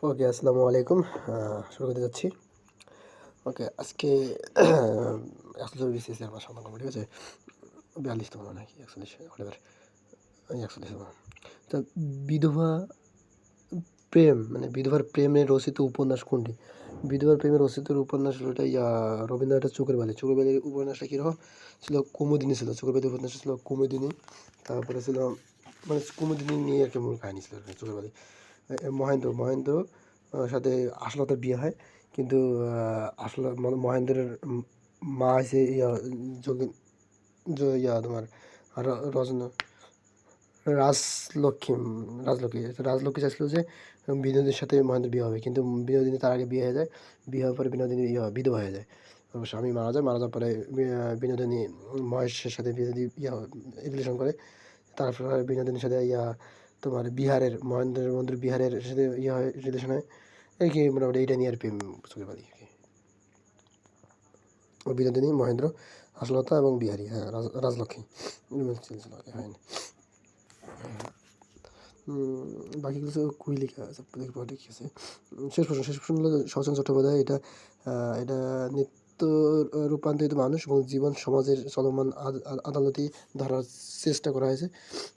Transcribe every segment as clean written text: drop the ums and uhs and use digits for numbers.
ওকে, আসসালামু আলাইকুম। শুরু করতে যাচ্ছি। ওকে, আজকে ৪১ BCS আমার সমাধান করবো, ঠিক আছে? ৪২তম নাকি ৪১, হোয়াটএভার, ৪১তম। তো বিধবা প্রেম, মানে বিধবার প্রেমে রচিত উপন্যাস কোনটি? বিধবার প্রেমে রচিত উপন্যাস হলো এটা রবীন্দ্রনাথের চোখের বালি। চোখের বালির উপন্যাসটা কীরকম ছিল? কুমুদিনী ছিল। চোখের বালির উপন্যাসটা ছিল কুমুদিনী। তারপরে ছিল মানে কুমুদিনী নিয়ে একটা মূল কাহিনী ছিল চোখের বালি। মহেন্দ্র সাথে আশালতার বিয়ে হয়, কিন্তু মহেন্দ্রের মা হয়েছে যোগিন তোমার রচনা রাজলক্ষ্মী। রাজলক্ষ্মী চাইছিল যে বিনোদিনীর সাথে মহেন্দ্রের বিয়ে হবে, কিন্তু বিনোদিনী তার আগে বিয়ে হয়ে যায়। বিয়ে হওয়ার পরে বিনোদিনী বিধবা হয়ে যায়। স্বামী মারা যায়। মারা যাওয়ার পরে বিনোদিনী মহেশের সাথে রিলেশন করে। তারপরে বিনোদিনীর সাথে তোমার মহেন্দ্রের বন্ধু বিহারের সাথে হয়, রিলেশন হয় আর কি। মোটামুটি এইটা নিয়ে আর প্রেম চোখের বালি আর কি। ও বিনোদিনী, মহেন্দ্র, আশালতা এবং বিহারী, হ্যাঁ, রাজলক্ষ্মী চলছিল হয়নি। বাকি কিছু কুইলিকা ঠিক আছে। শেষ প্রশ্ন হলো শরৎচন্দ্র চট্টোপাধ্যায়। এটা এটা নিত্য রূপান্তরিত মানুষ এবং জীবন সমাজের চলমান আদালতি ধরার চেষ্টা করা হয়েছে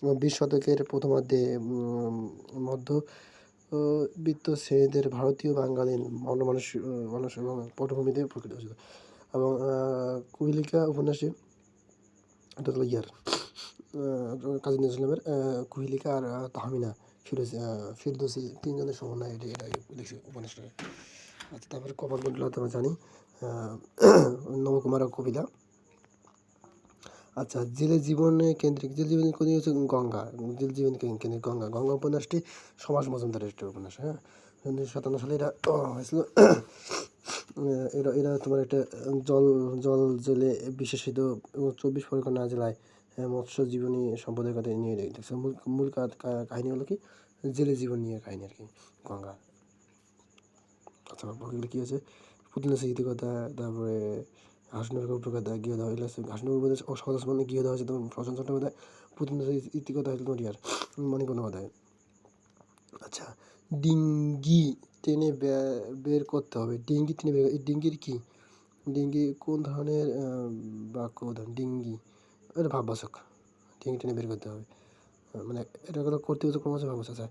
এবং 20 শতকের প্রথমার্ধে মধ্যবিত্ত শ্রেণীদের ভারতীয় বাঙালি মানুষ এবং পটভূমিতে প্রকৃত হয়েছিল। এবং কুইলিকা উপন্যাসে এটা হলো কাজী নজরুল ইসলামের কুহিলিকা আর তাহমিনা ফিরদৌসী তিনজনের সমন্বয়ে এটা লিখছে উপন্যাসটা। আচ্ছা, তারপরে কপালকুণ্ডলা তো আমরা জানি, নবকুমার কবিতা। আচ্ছা, জেলে জীবনে কেন্দ্রিক হচ্ছে গঙ্গা। কেন্দ্রিক গঙ্গা উপন্যাসটি সমাজ মজুমদারের একটা উপন্যাস, হ্যাঁ। 1957 সালে এটা হয়েছিল। এরা তোমার একটা জল জেলে বিশেষিত 24 পরগনা জেলায় মৎস্য জীবনী সম্পদের কথা নিয়ে দেখছে। মূল কাহিনী হলো কি, জেলে জীবন নিয়ে কাহিনী আর কি, গঙ্গা। আচ্ছা, বাকিগুলো কী আছে? পুতুলের স্মৃতিকথা, তারপরে হাসিনুর উপকথা, গৃহদাহ, এগুলো আছে। হাসিনুর উপকথা ও সহজ মানে গৃহদাহ হচ্ছে তোমার শরৎচন্দ্র চট্টোপাধ্যায়। পুতুলের স্মৃতিকথা হচ্ছে তোমার মানিক বন্দ্যোপাধ্যায়। আচ্ছা, ডিঙ্গি টেনে বের করতে হবে। ডিঙ্গি টেনে বের, এই ডিঙ্গির কী? ডিঙ্গি কোন ধরনের বাক্য উদাহরণ? ডিঙ্গি এটা ভাববাচক। ডিঙ্গি টেনে বের করতে হবে, মানে এটা হলো কর্তৃবাচক ক্রমশ ভাববাচক। আচ্ছা,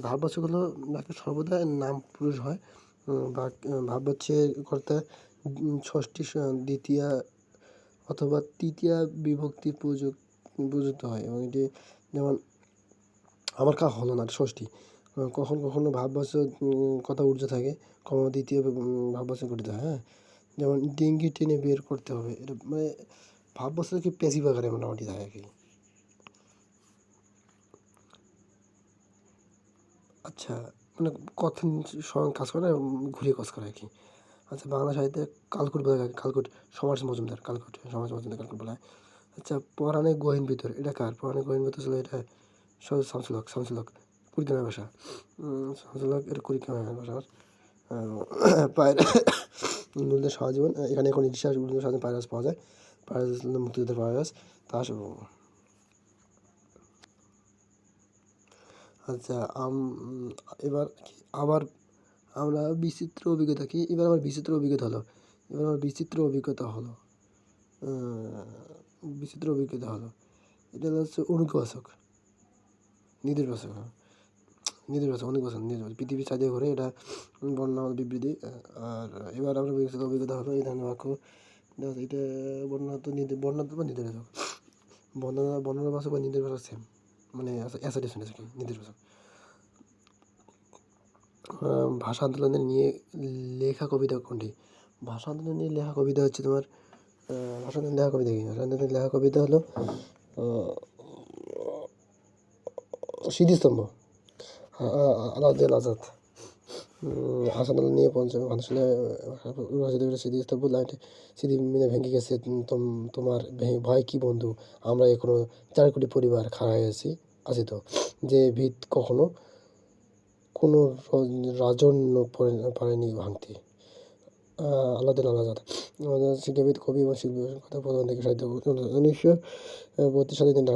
ভাববাচক হলো বাক্যের সর্বদা নাম পুরুষ হয়। ভাববাচ্যের কর্তা ষষ্ঠী দ্বিতীয়া অথবা তৃতীয়া বিভক্তি প্রযুক্ত হয় এবং এটি যেমন আমার হলো না, ষষ্ঠী। কখনো ভাববাচক কথা ঊর্ধ্ব থাকে, কখনো দ্বিতীয় ভাববাচক গঠিত হয়, হ্যাঁ। যেমন ডিঙ্গি টেনে বের করতে হবে, এটা মানে ভাববাচক কি প্যাসিভ আকারে মোটামুটি থাকে আর কি। আচ্ছা, মানে কথন স্বয়ং কাজ করে, ঘুরিয়ে কাজ করে আর কি। আচ্ছা, বাংলা সাহিত্যে কালকুট বলা হয়, সমাজ মজুমদার কালকুট বলা হয়। আচ্ছা, পরাণে গহীন ভিতর, এটা কার? পরাণে গহীন ভিতর ছিল এটা শামসুল হক কুড়িগ্রামের ভাষা। শামসুল হক এটা কুড়িগ্রামের ভাষা। পায়ের নদীদের সারা জীবন, এখানে এখন ইতিহাস সাথে পায়রাস পাওয়া যায়। পায়রাস মুক্তিযুদ্ধের পায়রাস তা। আচ্ছা, এবার আবার আমরা বিচিত্র অভিজ্ঞতা কি? এবার আমার বিচিত্র অভিজ্ঞতা হলো এটা হচ্ছে অনুবাচক, নির্দেশবাচক, হ্যাঁ, নির্দেশবাচক। পৃথিবীর চাঁদে ঘুরে, এটা বর্ণনা বিবৃতি। আর এবার আমরা বিচিত্র অভিজ্ঞতা হলো এই ধরনের বাক্য। এটা বর্ণনা বা নির্দেশবাচক। বর্ণনাবাচক বা নির্দেশবাচক সেম, মানে অ্যাসার ডিফারেন্স কি নির্দেশবাচক। ভাষা আন্দোলনের নিয়ে লেখা কবিতা কোনটি? ভাষা আন্দোলন নিয়ে লেখা কবিতা হচ্ছে তোমার ভাষা আন্দোলন লেখা কবিতা কি? ভাষা আন্দোলনের লেখা কবিতা হলো স্মৃতিস্তম্ভ, আলাউদ্দিন আজাদ। ভাষা আন্দোলন নিয়ে পঞ্চম সালে স্মৃতিস্তম্ভ লাইনটি স্মৃতি মিনে ভেঙে গেছে তোমার ভয় কি বন্ধু, আমরা এখনো 4 কোটি পরিবার খাড়ায় আছি তো, যে ভিত কখনো কোনো রাজন্য পারেনি ভাঙতে। আলাউদ্দিন আজাদ আমাদের শিক্ষাবিদ, কবি এবং শিল্পী কথা প্রধান থেকে সাহিত্য 1932 সালে তিনি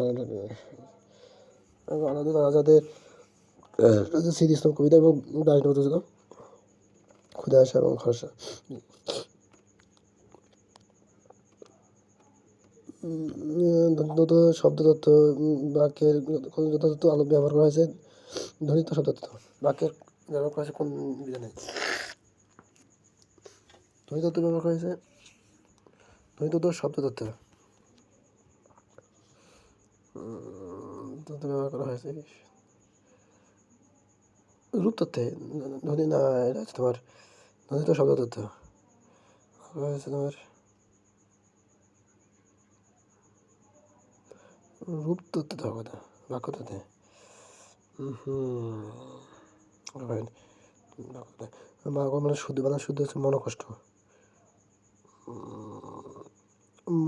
আলাউদ্দিন আজাদের স্মৃতি স্তম্ভ কবিতা এবং দার্শনিকতা ছিল ক্ষুধা আসা এবং খরচা। যত শব্দ তথ্য বাক্যের যথাযথ আলো ব্যবহার করা হয়েছে। ধ্বনিত শব্দ তথ্য বাক্যের ব্যবহার করা হয়েছে কোন বিধানে? ধ্বনি তথ্য ব্যবহার করা হয়েছে ধ্বনি তথ্য শব্দ তথ্য তথ্য ব্যবহার করা হয়েছে রূপ তথ্যে। ধ্বনি না, এটা হচ্ছে তোমার ধ্বনিত শব্দ তথ্য হয়েছে তোমার রূপ তথ্য দেওয়ার কথা বাক্য তথ্যে। মানে শুদ্ধ মানে শুদ্ধ হচ্ছে মনোকষ্ট,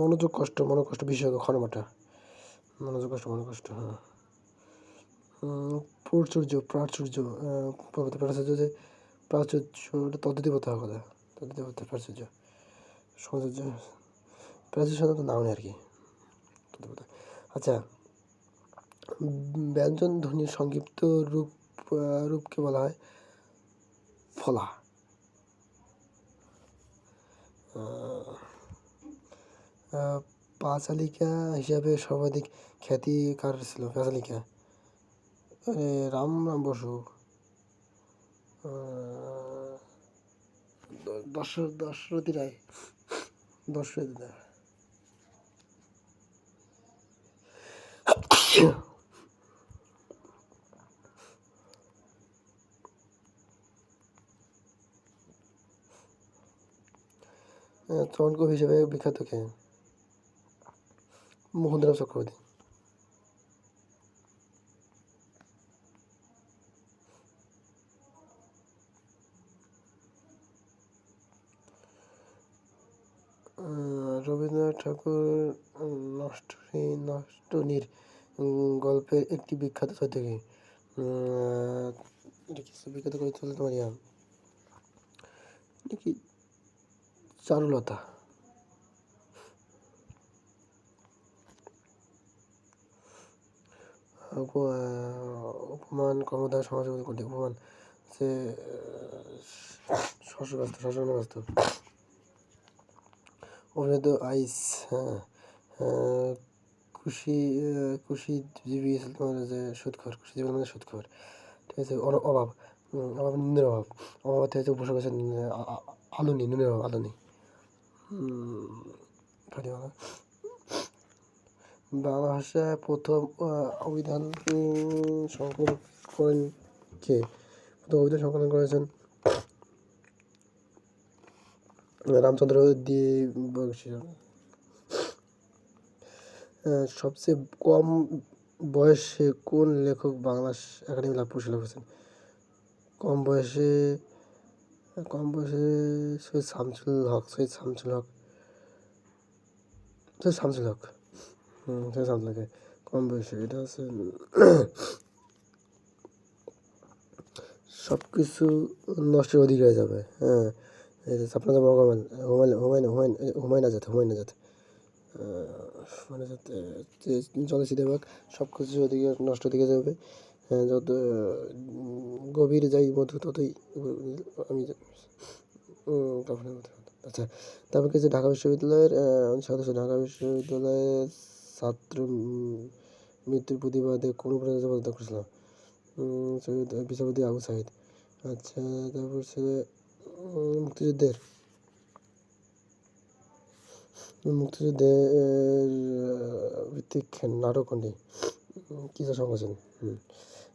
মনোযোগ কষ্ট, মনোকষ্ট বিষয় ক্ষণমাটা, মনোযোগ কষ্ট, মনোকষ্ট। হ্যাঁ, প্রাচুর্য, প্রাচুর্য, প্রাচুর্য যে প্রাচুর্য তদ্ধিতি হওয়ার কথা, তদ্ধিতি প্রাচুর্য, সৌন্দর্য, প্রাচুর্য সাধারণত নাও নেই আর কি। আচ্ছা, ব্যঞ্জন ধ্বনির সংক্ষিপ্ত রূপকে বলা হয় ফলা। পাঁচালিকা হিসাবে সর্বাধিক খ্যাতি কার ছিল? পাঁচালিকা রাম বসু, দশরথী রায়, দশরথী রায়। চরণ কবি হিসেবে বিখ্যাত কে? মুকুন্দরাম চক্রবর্তী। রবীন্দ্রনাথ ঠাকুর নষ্টনীড় গল্পের একটি বিখ্যাত চরিত্র কি? এটা কি বিখ্যাত চরিত্র হলো তোমার কি চারুলতা। উপমান কর্মধার সমাজ কোনটি? উপমান হচ্ছে শস্যগ্রস্ত। অভিনেত আইস। হ্যাঁ, কুশীজীবী তোমার যে সুদখোর, কুশীজীবী মানে সুদখোর। ঠিক আছে। অভাব, অভাব নুনের অভাব, অভাব হচ্ছে উপসর্গ আছে আলুনি, নুনের অভাব আলুনি। বাংলা ভাষায় প্রথম অভিধান সংকলন করেন কে? প্রথম অভিধান সংকলন করেছেন রামচন্দ্র দেববংশী। সবচেয়ে কম বয়সে কোন লেখক বাংলা একাডেমি পুরস্কার লাভ করেছেন? কম বয়সে সৈয়দ শামসুল হক। সৈয়দ শামসুল হক। কম বয়সে। এটা হচ্ছে সব কিছু নষ্টের অধিক হয়ে যাবে। হ্যাঁ, আপনাদের হুমায়ুন আজাদ। মানে জলে চিতাবাঘ সব কিছু ওদিকে নষ্ট দিকে যাবে। যত গভীরে যাই মধু ততই আমি। আচ্ছা, তারপর কিছু ঢাকা বিশ্ববিদ্যালয়ের সদস্য। ঢাকা বিশ্ববিদ্যালয়ের ছাত্র মৃত্যুর প্রতিবাদে কোন উপন্যাস পদত্যাগ করেছিল? বিচারপতি আবু সাইদ। আচ্ছা, তারপর ছিল মুক্তিযুদ্ধের ভিত্তিক নাটক কোনটি? কিসের সংকোচন।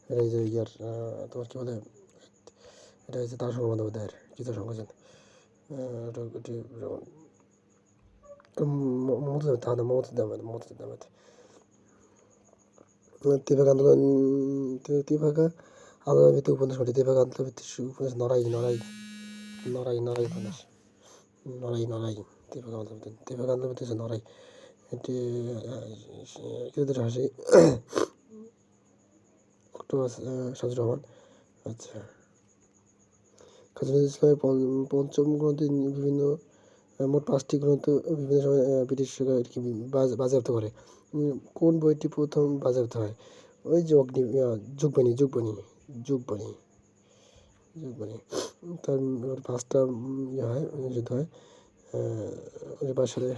এটা এই যে তোমার কি বলে, এটা হচ্ছে তারক বন্দ্যোপাধ্যায়ের কিসের সংকোচন। তেভাগা আন্দোলন ভিত্তিক উপন্যাস কোনটি? তেভাগা আন্দোলন ভিত্তিক উপন্যাস নড়াই উপন্যাস। তেভাগা আন্দোলন ভিত্তিক নড়াই। এটি হাসি অক্টোবর সাজুর রহমান। আচ্ছা, কাজী নজরুল ইসলামের পঞ্চম গ্রন্থ বিভিন্ন মোট 5টি গ্রন্থ বিভিন্ন সময় ব্রিটিশ সরকার আর কি বাজেয়াপ্ত করে। কোন বইটি প্রথম বাজেয়াপ্ত হয়? ওই যে যুগবাণী। যুগবাণী যুগবাণী তার 5টা ইয়ে হয়, যুদ্ধ হয় 1952 সালে।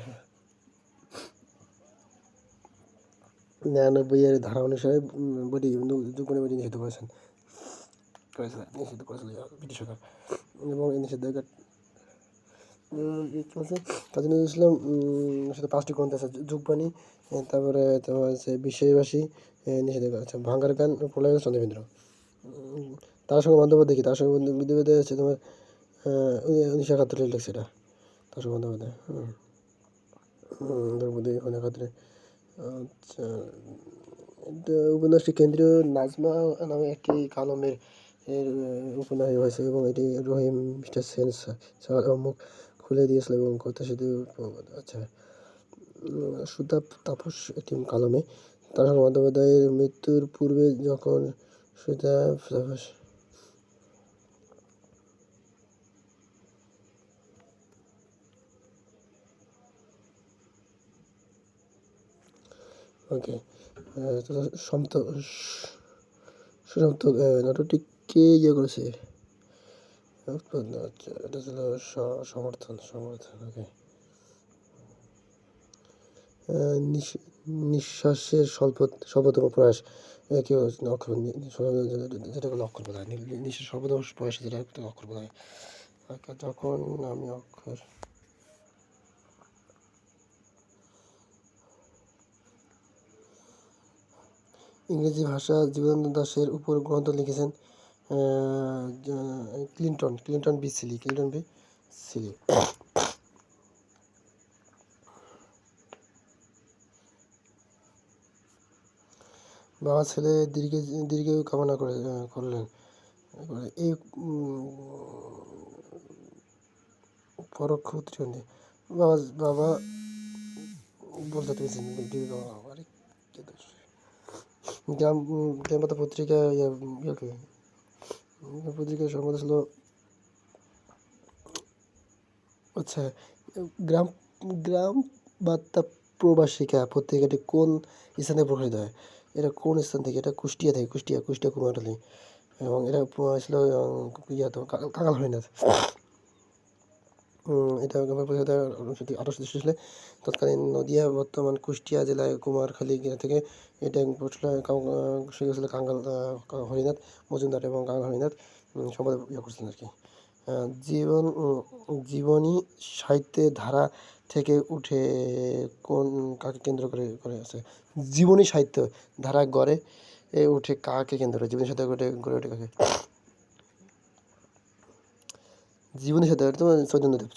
99 ধারা অনুসারে বইটি যুগবাণী বইটি নিষিদ্ধ করেছিলেন ব্রিটিশ সরকার। এবং এই নিষেধাজ্ঞা চলছে। কাজী নজরুল ইসলাম সাথে 5টি গ্রন্থ আছে, যুগবাণী, তারপরে তোমার হচ্ছে বিশ্বাসী, নিষেধাজ্ঞা আছে, ভাঙ্গার গান, প্রলয়, চন্দ্রবিন্দ্র। তার সঙ্গে বন্দ্যোপাধ্যায় দেখি, তার সঙ্গে বন্দ্যোপাধ্যায় হচ্ছে তোমার 1971 লিখছে এটা, তার সঙ্গে বন্দ্যোপাধ্যায় দ্রৌপদী 1971। আচ্ছা, এটা উপন্যাসটি কেন্দ্রীয় নাজমা নামে একটি কালমের উপন্যাস হয়েছে এবং এটি রহিম মিস্টার সেন স্যার মুখ খুলে দিয়েছিল এবং কথা শুধু। আচ্ছা, সুধা তাপস একটি কালমে। তার সঙ্গে বন্দ্যোপাধ্যায়ের মৃত্যুর পূর্বে যখন সুধা তাপস ওকে সমত সুসন্ত নাটকটি কে ইয়ে করেছে? আচ্ছা, এটা ছিল সমর্থন সমর্থন ওকে। নিঃশ্বাসের স্বল্পতম প্রয়াস কি অক্ষর, যেটা কোনো অক্ষর বলা হয়, নিঃশ্বাস স্বল্পতম প্রয়াস যেটা অক্ষর বলা হয়। তখন আমি অক্ষর। ইংরেজি ভাষা জীবনানন্দ দাশের উপর গ্রন্থ লিখেছেন ক্লিন্টন বি সিলি। বাবা ছেলে দীর্ঘায়ু কামনা করলেন। এই পরোক্ষ উত্তরীয় বাবা বলতে পেরেছেন গ্রামবার্তা পত্রিকা পত্রিকার সম্পাদক ছিল। আচ্ছা, গ্রাম গ্রাম বার্তা প্রবাসিকা পত্রিকাটি কোন স্থানে প্রকাশিত হয়? এটা কোন স্থান থেকে? এটা কুষ্টিয়া থেকে, কুষ্টিয়া কুমারটুলি। এবং এটা ছিল কাঙাল হরিনাথ। এটা প্রকাশিত 1863 সালে। তৎকালীন নদিয়া বর্তমান কুষ্টিয়া জেলায় কুমারখালী থেকে এটা শুরু ছিল কাঙ্গাল হরিনাথ মজুমদার এবং কাঙ্গাল হরিনাথ সম্পাদক করছিলেন আর কি। জীবনী সাহিত্যের ধারা থেকে উঠে কাকে কেন্দ্র করে আছে? জীবনী সাহিত্য ধারা গড়ে উঠে কাকে কেন্দ্র করে? জীবনী সাহিত্য গড়ে ওঠে কাকে? জীবনী সাথে তোমার চৈতন্যদেব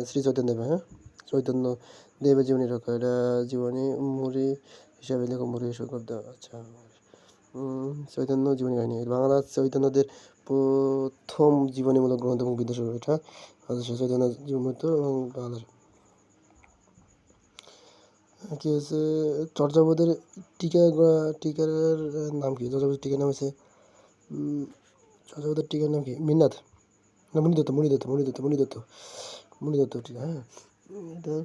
শ্রী চৈতন্যদেব, হ্যাঁ, চৈতন্য দেবের জীবনী রক্ষা, এটা জীবনী মুড়ি হিসাবে লেখক মুড়ি শব্দ। আচ্ছা, চৈতন্য জীবনী কাহিনী বাংলা চৈতন্যদের প্রথম জীবনীমূলক গ্রন্থ এবং বিদ্যাসাগর এটা চৈতন্য জীবনমূর্ত এবং বাংলার কি হচ্ছে চর্যাপদের টিকার নাম কি? চর্যাপদের টিকার নাম হচ্ছে চর্যাপদের টিকার নাম কি? মিন্নাথ না মণিদত্ত টিকা, হ্যাঁ। এটা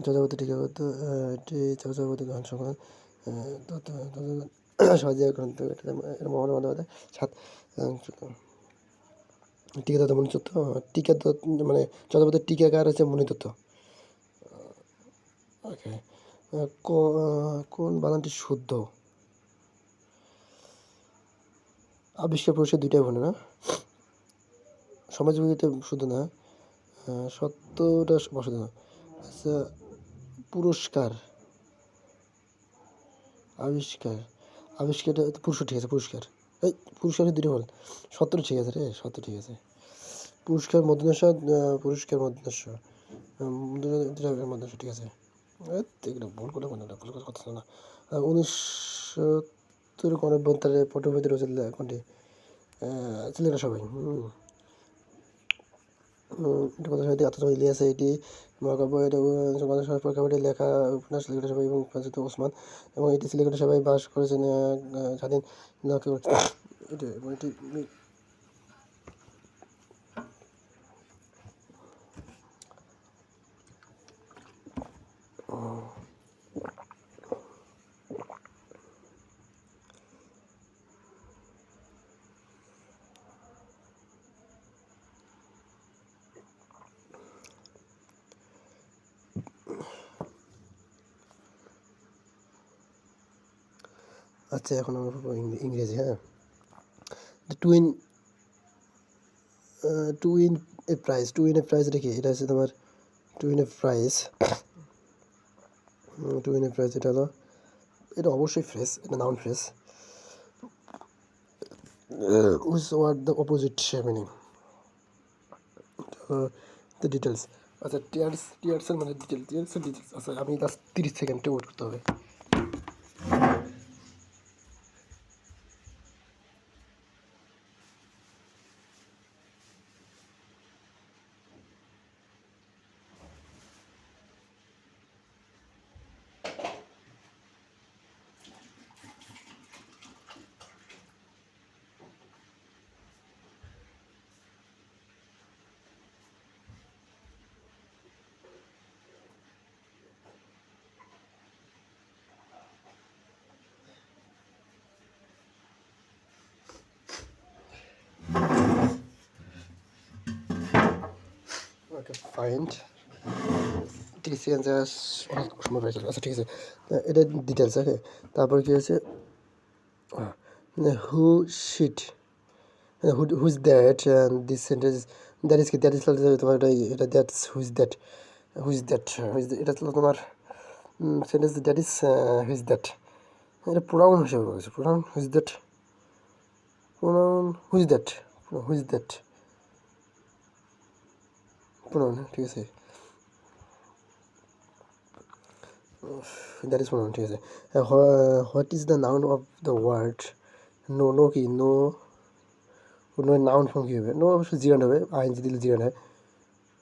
চর্যাপদের টিকা করতো এটি চর্যাপদের গান সমাজ সহজে গ্রন্থ এটা মহান বন্দ্যোপাধ্যায়। টিকাদত্ত মণিদত্ত মানে চর্যাপদের টিকাকার হচ্ছে মণিদত্ত। ওকে, কোন বানানটি শুদ্ধ? আবিষ্কার পুরুষের 2টাই ভুল না, সমাজবিজ্ঞানীতে শুদ্ধ না, সত্যটা বসত না। আচ্ছা, পুরস্কার আবিষ্কারটা পুরুষ ঠিক আছে, পুরস্কারের 2টা ভুল, সত্যটা ঠিক আছে রে, সত্য ঠিক আছে। পুরস্কার মধ্যস্ব ঠিক আছে। এগুলো ভুল করে কথা না। 1970 গণঅভ্যুত্থানের পটভূমিতে রয়েছে কোনটি? ছেলেরা সবাই। এটা কথা সাহিত্যিক আত্মজীবনী ইলিয়াস, এটি মহাকাব্য, এটা প্রেক্ষাপটে লেখা উপন্যাস লেখকের সবাই এবং প্রকাশিত ওসমান, এবং এটি সিলেটের সবাই বাস করেছেন স্বাধীন এটা এবং এটি আচ্ছা, এখন আমরা পড়বো ইংরেজি। হ্যাঁ, twin twin a prize. Twin a prize এটা কি? এটা হচ্ছে তোমার twin a prize. Twin a prize এটা হলো, এটা অবশ্যই ফ্রেজ, এটা noun phrase. Which war the opposite meaning, the details. আচ্ছা, টিয়ার্সের মানে টিয়ার্সের ডিটেলস। আচ্ছা, আমি লাস্ট 30 সেকেন্ডে ওয়েট করতে হবে। ওকে, ফাইন্ড 30 সেকেন্ড অনেক সময় পেয়েছিল। আচ্ছা, ঠিক আছে, এটা ডিটেলস। ওকে, তারপর কি আছে? Who sheet, who's that, this sentence, that is কি? দ্যাট ইজ তোমার এটা that's who's that, who's that, এটা হলো তোমার sentence. That is who's that, এটা প্রোনাউন হিসেবে বলেছে। Pronoun who's that, pronoun who's that, who's that pronoun. ঠিক আছে, দ্যাট ইজ প্রোনাউন। ঠিক আছে, what is the noun of the word no? Know কি? নো, নো নাউন ফর্ম কী হবে? নো অবশ্যই জিরান হবে, আইনজি দিলে জিরান হয়।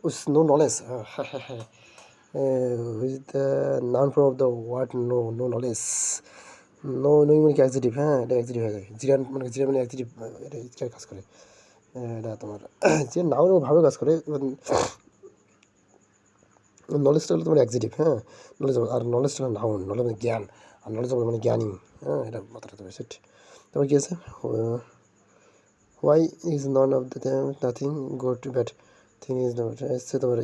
উস, নো নলেজ। হ্যাঁ হ্যাঁ হ্যাঁ, which is the noun form of the word no? No knowledge. No, no মানে কি অ্যাডজেক্টিভ? হ্যাঁ, এটা অ্যাডজেক্টিভ হয়ে যায়। জিরান মানে, জিরান মানে অ্যাডজেক্টিভ, এটা কাজ করে। এটা তোমার যে নাউন ভাবে কাজ করে। নলেজটা হলো তোমার অ্যাডজেক্টিভ। হ্যাঁ, নলেজ, আর নলেজটা হলো নাউন। নলেজ মানে জ্ঞান, আর নলেজ মানে জ্ঞানী। হ্যাঁ, এটা মাথাটা তুমি সেট। তারপর কি আছে? Why is none of the nothing good bad thing is not, এসছে তোমার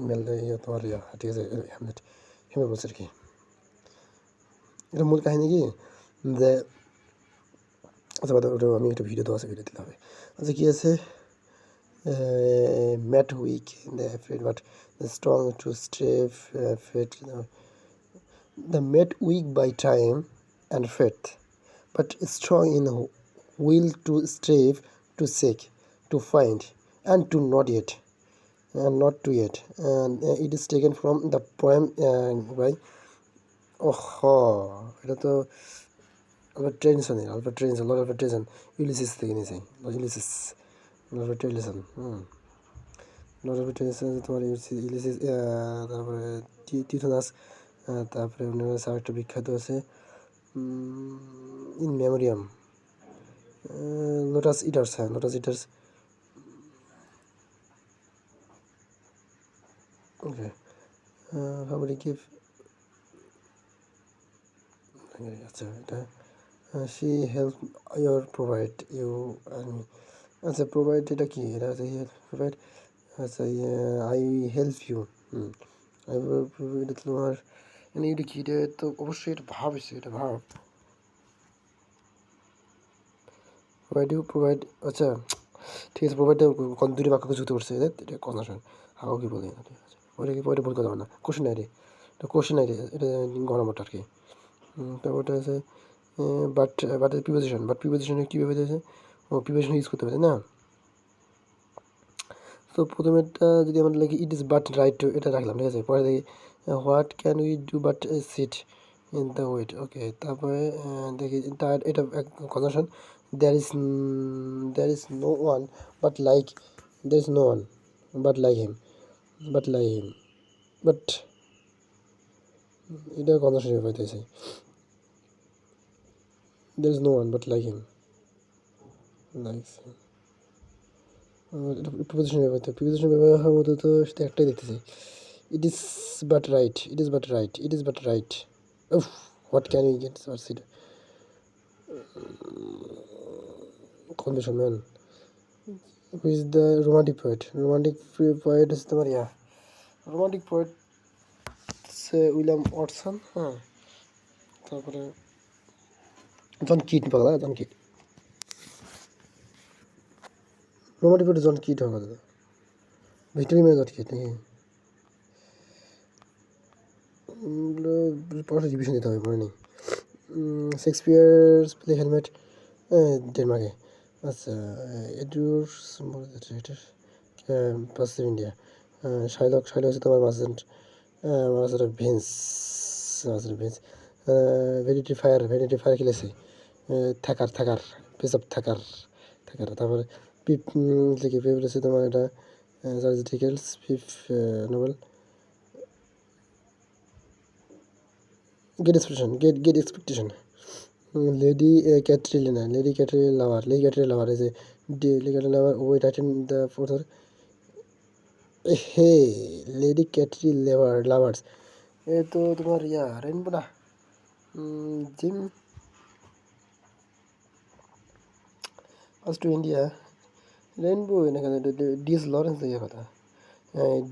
মেল তোমার ঠিক আছে, হ্যামলেট, হেমে বলছে আর কি। এটা মূল কাহিনী কি যে, আচ্ছা ওটা আমি একটা ভিডিও দেওয়া আছে, ভিডিও দিতে হবে। আচ্ছা, কি আছে? Made weak the fate but strong to strive fate, the made weak by time and faith, but strong in will to strive, to seek, to find, and to not yet, and not to yet. And it is taken from the poem by এটা তো Albert Tennyson, Lord Albert Tennyson, Ulysses থেকে নিয়েছে। Ulysses, Lord Tennyson. Lord Albert Tennyson তোমার Ulysses, তারপরে Tithonus, তারপরে আরেকটা বিখ্যাত আছে ইন মেমোরিয়াম, লোটাস ইটার্স। হ্যাঁ, লোটাস ইটার্স। ওকে, ফাবরি গিভ, আচ্ছা এটা she help your provide you or me. আচ্ছা, প্রোভাইড এটা কি? এটা হচ্ছে প্রোভাইড। আচ্ছা, আই হেল্প ইউ। এটা তোমার মানে এটা কি? এটা তো অবশ্যই এটা ভাব এসে, এটা ভাব। Provide you, provide. আচ্ছা, ঠিক আছে, প্রোভাইডটা দুটি বাক্যকে যুক্ত করছে, এটা কনজাংশন। হাও কি বলে? ওইটা কি? ওইটা ভুল কথা না, কোশ্চেন আইডি, এটা কোশ্চেন আইডি, এটা গণমত আর কি। তারপর ওটা আছে বাট প্রিপোজিশন। বাট প্রিপোজিশনে কীভাবে দিয়েছে? ও, প্রিপোজিশন ইউজ করতে পারে না। তো প্রথমেরটা যদি আমরা লিখি it is but right to, এটা রাখলাম। ঠিক আছে, পরে দেখি what can we do but sit in the wait. Okay, তারপরে দেখি তার এটা conjunction. There is, there is no one but like, there is no one but like him, but like him, but এটা কনজাংশন পাইতেছে। There is no one but like him, like him. এটা preposition ব্যবহার, preposition ব্যবহার হওয়ার মতো তো সেটা একটাই দেখতেছি। It is but right, it is but right, it is but right. উফ, what can we get or sit, conjunction man. Who is the romantic poet? Romantic poet হচ্ছে তোমার রোমান্টিক পোয়েট সে উইলিয়াম ওয়াটসন। হ্যাঁ, তারপরে John Keats পাগলা John Keats romantic poet John Keats হবে কথা Victoria মেয়ে জন কিট নাকি পড়াশোনা রিভিশন দিতে হবে মনে নেই শেক্সপিয়ার্স প্লে হেলমেট ডেনমার্কে আচ্ছা এডুর্স পশ্চিম ইন্ডিয়া শাইলক হচ্ছে তোমার merchant veins veins vanity fire খেলেছে থ্যাকার পিস অফ থ্যাকার তারপরে লিখে ফেভারিট আছে তোমার এটা চার্লস ডিকেন্স ফিফ novel great expectation Lady Katrina lover is a Lady Katrina lover ওই টাইটেন দ্য ফোর্থ হে লেডি ক্যাটরি লাভার্স এ তো তোমার রেনবো না জিম টু ইন্ডিয়া রেনবো না কেন ডিএস লরেন্স কথা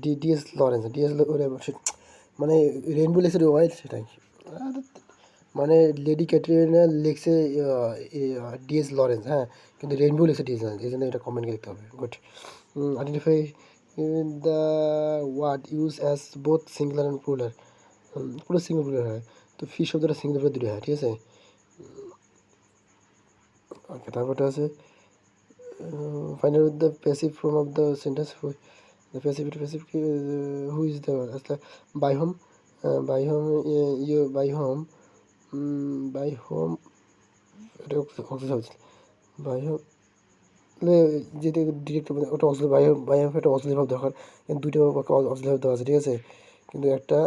ডিএস ওরে মানে রেনবো লেখছে ওয়াইল্ড সেটাই মানে লেডি ক্যাটরিনা লিখছে ডিএস লরেন্স হ্যাঁ কিন্তু রেনবো লিখছে ডিএস লরেন্স এই জন্য এটা কমেন্ট লিখতে হবে good identify the word use as both singular and plural পুরো সিঙ্গুলার প্লুরাল হয় তো ফি শব্দটা সিঙ্গুলার দুটো হয় ঠিক আছে ওকে তারপরটা আছে find out the passive form of the sentence the passive who is the আসলে by home by home by home এটা বাই হোম যেটা ডিরেক্ট ওটা বাই হোম একটা অক্সিলারি ভাব দরকার কিন্তু দুইটা অক্সিলারি ভাব দেওয়া আছে ঠিক আছে কিন্তু একটা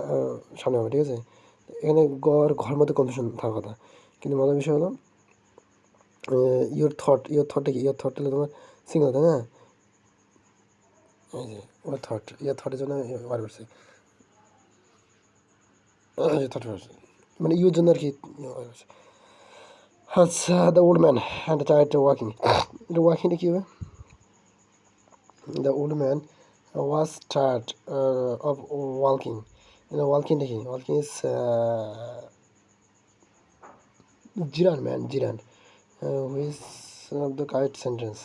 সামনে হবে ঠিক আছে এখানে ঘর মধ্যে কনফিউশন থাকার কথা কিন্তু মজার বিষয় হলো থটটা কি থটটা হলো তোমার সিঙ্গল তাই না এই যে থটের জন্য বার করছে থট মানে জন্য আর কি আচ্ছা the old man and the tired walking এটা ওয়াকিংটা কী হবে the old man was tired of walking ওয়াকিংটা কি walking is gerund which of the correct sentence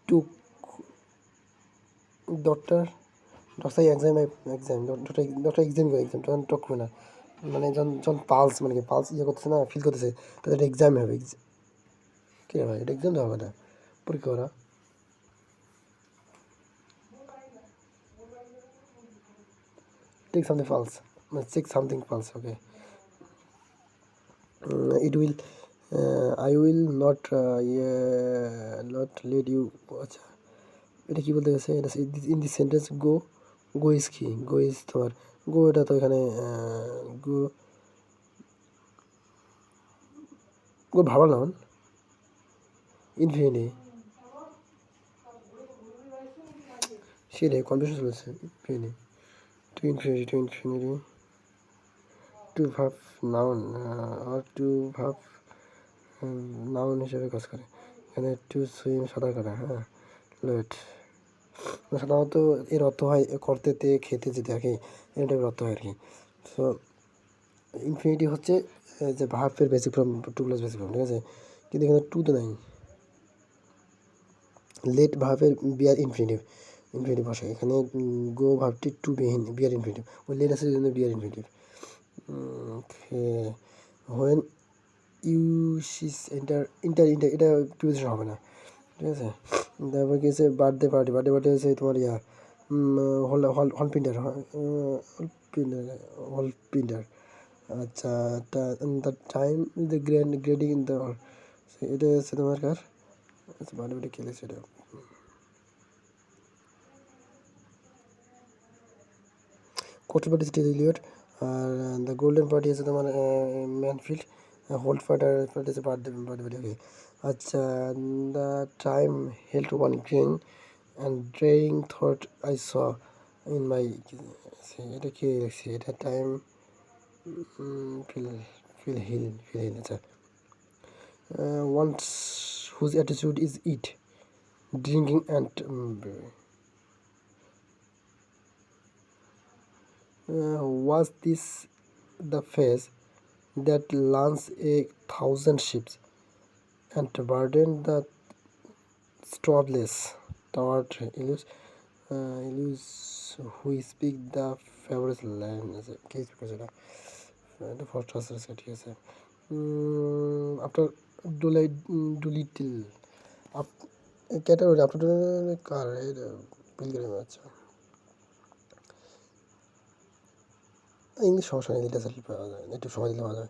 to doctor doctor exam তখন টক করবে না মানে যখন পালস মানে কি পালস করতেছে না ফিল করতেছে তাহলে এটা এক্সাম হবে কী ভাই এটা এক্সাম দেওয়া হবে না পরীক্ষা করা take something false check something false okay it will I will not let you আচ্ছা এটা কী বলতে গেছে এটা in this sentence go is কি গো ইজ তোমার গো এটা তো এখানে গো ভাবার নাম ইনফিনিটি সেটাই কনফিউশন চলেছে ইনফিনিটি টু ভাব নাউন আর টু ভাব নাউন হিসেবে কাজ করে এখানে টু সুইম সাঁতার কাটা হ্যাঁ লেট সাধারণত এর অর্থ হয় করতেতে খেতে যেতে আর কি এটার অর্থ হয় আর কি সো ইনফিনিটি হচ্ছে যে ভার্বের basic form to plus basic form ঠিক আছে কিন্তু এখানে টু তো নাই লেট ভার্বের বিয়ার ইনফিনিটিভ বসে এখানে গো ভার্বটি টু বিয়ার ইনফিনিটিভ ওই লেট আছে জন্য বিয়ার ইনফিনিটিভ হোয়েন ইউসিস এটা প্রিপোজিশন হবে না ঠিক আছে তারপর কি আছে বার্থডে পার্টি হচ্ছে তোমার হলপিন্ডার আচ্ছা the time the grading in the এটা হচ্ছে তোমার কার আচ্ছা বার্থডে খেলেছে এটা কোস্টাল পার্টি স্টিল ইলিয়ট আর দ্য গোল্ডেন পার্টি আছে তোমার ম্যানফিল্ড হোল্ড পার্টি আছে বার্থডে ওকে আচ্ছা the time held one grain and drain thought I saw in my এটা কি লিখছি এটা টাইম ফিল হিল আচ্ছা once whose attitude is it drinking and was this the phase that launch 1,000 ships and burden the strapless toward Ilus who speak the favorite language. কি speak এটা এটা first আছে ঠিক আছে আফটার ডুলিটিল ক্যাটাগরি আফটার কার pilgrim আচ্ছা English সমস্যা নেই, দিলে পাওয়া যায় একটু সময় দিলে পাওয়া যায়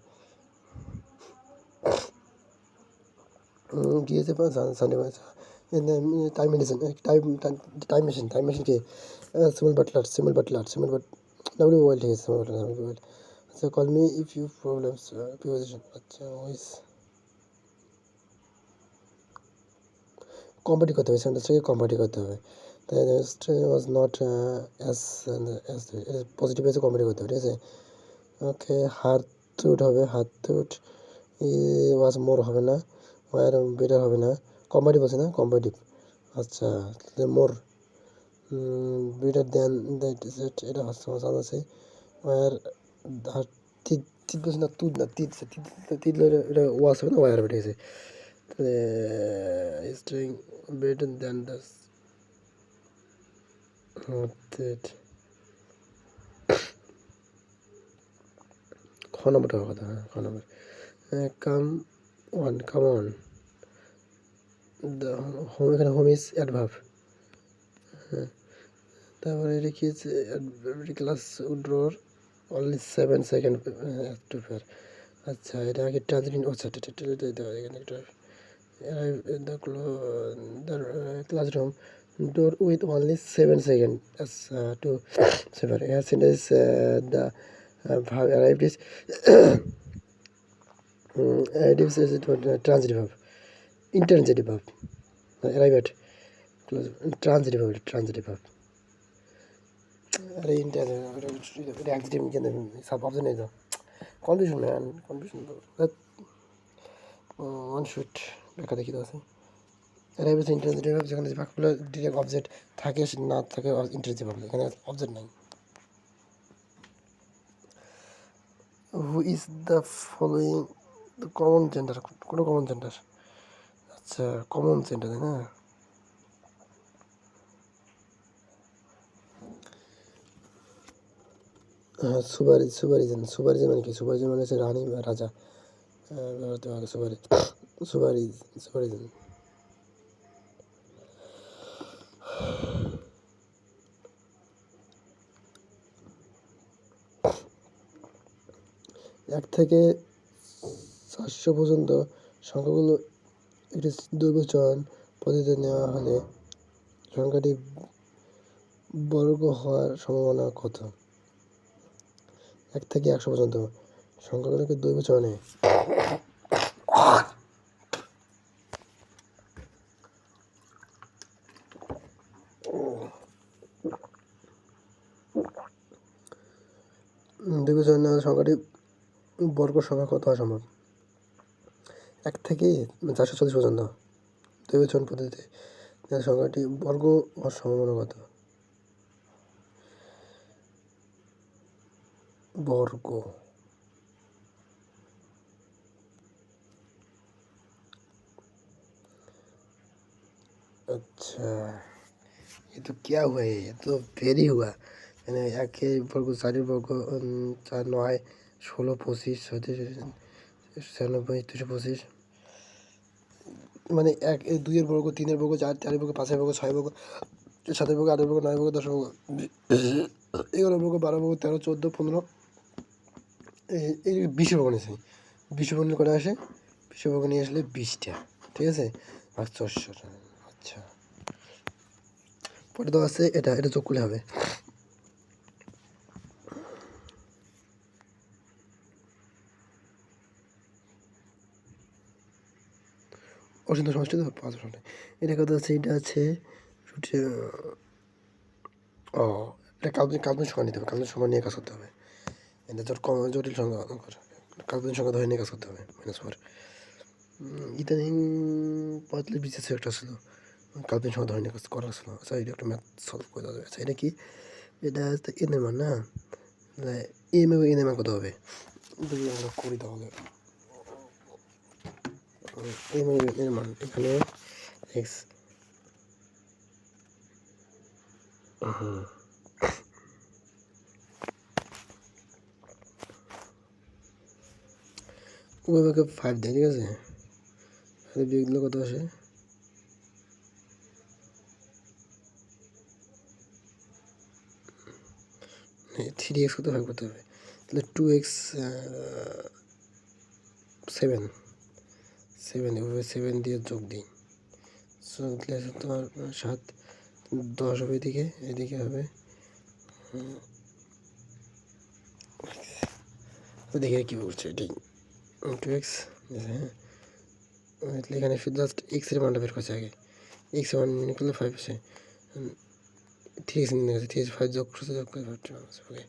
গিয়েছে সানডে আচ্ছা টাইম মেডিসিন টাইম মেশিন কে সিমল বাটলার ডাব্লিউ ওয়াইল ঠিক আছে সিমল বাটলার ডাব্লিউ ওয়াইল আচ্ছা call me if you problems preposition আচ্ছা ওইস কম্পার্টি করতে হবে সেন্টেন্সটাকে কম্পার্টি করতে হবে তাই was not as as positive এসে কম্পার্টি করতে হবে ঠিক আছে ওকে হার্থুট হবে হার্থুট ওয়াজ মোর হবে না ওয়ার বেটার হবে না কম্পারেটিভ আছে না কম্পারেটিভ আচ্ছা মোর বেটার দেন দ্যাট এটা হচ্ছে চান্স আছে ওয়ার তিত তিত বলছে না তুদ না তিত তিত এটা ওয়াজ হবে না ওয়ার বেটে গেছে তাহলে is doing better than thus খ নম্বরটা কথা হ্যাঁ খ নম্বর কাম অন হোম এখানে হোম ইজ অ্যাডভার্ব হ্যাঁ তারপরে এটা কি ক্লাস উড্রোর অনলি 7 সেকেন্ড টু ফেয়ার আচ্ছা এটা আগে ট্রানজিটিং আচ্ছা এখানে একটা classroom door with only 7 second to saver হ্যাঁ sentence the verb arrived is transitive verb interjective ভাব অ্যারাইভ অ্যাট ক্লোজ ট্রানজিটিভ ভাব अरे एग्जिटिव सब ऑप्शन नहीं था confusion man confusion one shoot দেখা দেখি তো আছে এরা বেশি ইন্টারজেটিভ ভাব যেখানে ভাগগুলো ডিরেক্ট অবজেক্ট থাকে না থাকে ইন্টারজেটিভ ভাব এখানে অবজেক্ট নাই হু is the following common gender কোনো কমন জেন্ডার আচ্ছা কমন জেন্ডার তাই না হ্যাঁ সুবারিজম মানে কি সুবারিজম মানে হচ্ছে রানী বা রাজা সুবারিজম এক থেকে 400 পর্যন্ত সংখ্যাগুলো একটি দ্বৈবচন পদ্ধতিতে নেওয়া হলে সংখ্যাটি বর্গ হওয়ার সম্ভাবনা কত 1 থেকে 100 পর্যন্ত সংখ্যাগুলোকে দ্বৈবচনে দ্বৈবচনে নেওয়া সংখ্যাটি বর্গ সংখ্যা কত হওয়া সম্ভব 1 থেকে 440 পর্যন্ত দ্বৈবচন পদ্ধতিতে সংখ্যাটি বর্গ হওয়ার সম্ভাবনা কত বর্গ अच्छा ये तो क्या हुआ है ये तो फेरी हुआ मैंने एके वर्ग चार वर्ग 4 9 16 25 96 225 মানে এক দুইয়ের বর্গ তিনের বর্গ চারের বর্গ পাঁচের বর্গ ছয় বর্গ সাতের বর্গ আটের বর্গ নয় বর্গ 10 বর্গ 11 বর্গ 12 বর্গ 13 14 15 এই 20 বর্গ নিয়েছি 20 বর্গ করে আসে 20 বর্গ নিয়ে আসলে 20টা ঠিক আছে আর 400 আচ্ছা পরে তো আছে এটা যোগ করলে হবে অসীম সমষ্টি তো 5 এটা কত আছে এটা আছে ও এটা কাল্পনিক সংখ্যা নিতে হবে কাল্পনিক সংখ্যা নিয়ে কাজ করতে হবে এটা তোর জটিল সংখ্যা কাল্পনিক সংখ্যা ধরে নিয়ে কাজ করতে হবে -4 ইদানিং 45 বিসিএস একটা ছিল কাল্পনিক সংখ্যা ধরে নিয়ে কাজ করা ছিল আচ্ছা এটা একটা ম্যাথ সলভ করে দেওয়া যাবে আচ্ছা এটা কি এটা এন এর মান না এম এবং এন এর মান কত হবে যদি আমরা করি তাহলে এর মান এখানে এক্স ওইভাবে 5 দেয়, ঠিক আছে। তাহলে বিয়োগ দিলে কত আসে? থ্রি এক্স কত 5 করতে হবে, তাহলে 2x 7 এভাবে 7 দিয়ে যোগ দিই। যোগ দিলে তোমার 7, 10 হবে এদিকে, এদিকে হবে দেখে কী করছে এটাই 2x। হ্যাঁ, এখানে শুধু জাস্ট এক্সের মানটা বের করছে আগে, এক্সের মান নিয়ে করলে 5 আসে, 3x নিয়ে গেছে, 3x 5 যোগ করছে, যোগ করে 5 ওকে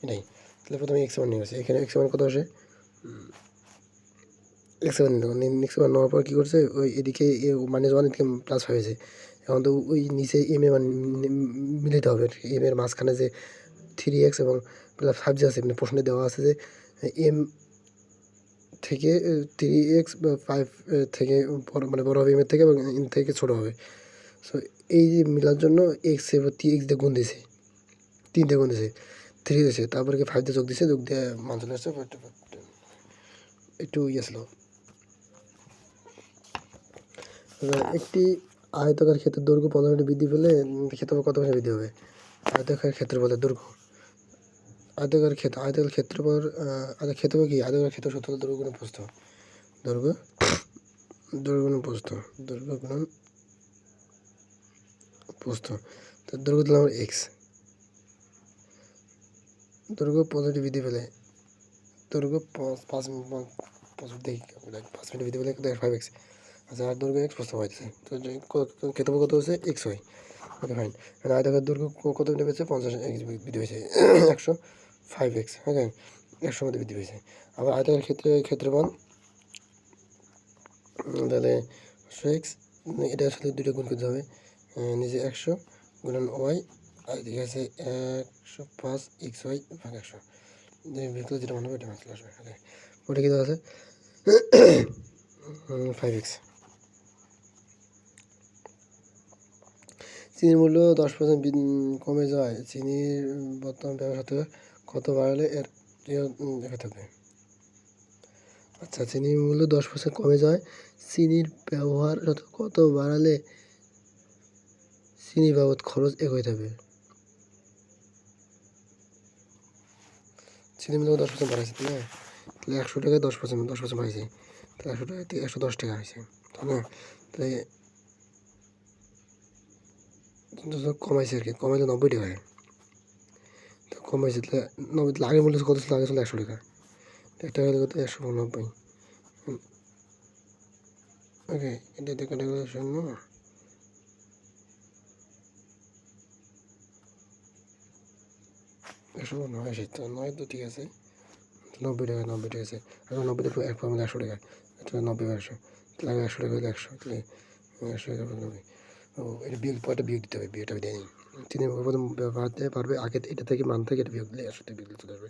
এটাই। তাহলে প্রথমে এক্স ওয়ান নিয়ে গেছে, এখানে এক্স ওয়ান কত আসে, এক্স ওয়ান এক্স ওয়ান নেওয়ার পর কী করছে, ওই এদিকে -1 এদিকে +5 হয়েছে। এখন তো ওই নিচে এম এ মান মিলাতে হবে, এম এর মাঝখানে যে 3x এবং +5 যে আছে, মানে প্রশ্নে দেওয়া আছে যে এম থেকে 3x বা 5 থেকে বড়, মানে বড় হবে এম এর থেকে, এবং এম থেকে ছোটো হবে। সো এই যে মিলার জন্য এক্স এবার 3x দিয়ে গুণ দিয়েছে, 3 দিয়ে গুণ দিয়েছে, 3 দিয়েছে, তারপরে কি 5 দিয়ে যোগ দিয়েছে, যোগ দিয়ে মান চলে আসছে। একটু ছিল। একটি আয়তাকার ক্ষেত্রের দৈর্ঘ্য 15 মিটার বৃদ্ধি পেলে ক্ষেত্রফল কত মিটার বৃদ্ধি হবে? আয়তাকার ক্ষেত্রফলের দৈর্ঘ্য, আয়তাকার ক্ষেত্রফল ক্ষেত্রফল কি, আয়তাকার ক্ষেত্র সূত্র হলো দৈর্ঘ্য গুণন প্রস্থ, দৈর্ঘ্য গুণন প্রস্থ, দৈর্ঘ্য গুণন প্রস্থ। তার দৈর্ঘ্য দিলাম আমরা এক্স, দৈর্ঘ্য 15 মিটার বৃদ্ধি পেলে, দৈর্ঘ্য 5 মিটার বৃদ্ধি পেলে 5x। আচ্ছা, আর দৈর্ঘ্য এক্স, প্রস্থ হয়েছে, তো ক্ষেত্রফল কত হচ্ছে, এক্স হয়। Okay fine. আয়তাকার দৈর্ঘ্য কত মিটার পেয়েছে, 50 বৃদ্ধি পেয়েছে, 105x, হ্যাঁ 100 মধ্যে বৃদ্ধি পেয়েছে। আবার আয়তাকার ক্ষেত্রফল, তাহলে 100x, এটার সাথে দুটো গুণ করতে হবে, নিচে 100 গুণন ওয়াই, আর এদিকে আছে 105xy ভাগ 100, ভিতরে যেটা মনে হবে এটা চলে আসবে। ওকে, ওটা কি দেওয়া আছে 5x। চিনির মূল্য 10% কমে যায়, চিনির বর্তমান ব্যবহার সাথে কত বাড়ালে এর দেখা থাকবে? আচ্ছা, চিনির মূল্য 10% কমে যায়, চিনির ব্যবহার সাথে কত বাড়ালে চিনি বাবদ খরচ একই থাকবে? চিনির মূল্য 10% বাড়াইছে, তাই না? তাহলে 100 টাকায় 10% বাড়াইছে, তাহলে 100 টাকা থেকে 110 টাকা হয়েছে, তাই না? তাহলে কমাইছে আর কি, কমাইলে 90 টাকায়, তো কমাইছে, তাহলে 90, তাহলে আগের মূল্য কত ছিল, আগে ছিল 100 টাকা, একটা হলে কত 190। ওকে, এটা দেখা দেখা শূন্য, 109, তো 9 তো ঠিক আছে, 90 টাকা, 90 টাকা আছে, আর 90 টাকা এক পাওয়া 100 টাকা, তাহলে 90 বা 100, তাহলে আগে 100 টাকা হলে 100, তাহলে 100 টাকা 90। ও এটা বিয়োগ, পয়টা বিয়োগ দিতে হবে, বিয়োগটা দেয়নি। তিনি প্রথম বাড়তে পারবে আগে, এটা থেকে মান থেকে এটা বিয়োগ দিলে 100 থেকে বিয়োগ চলে আসবে।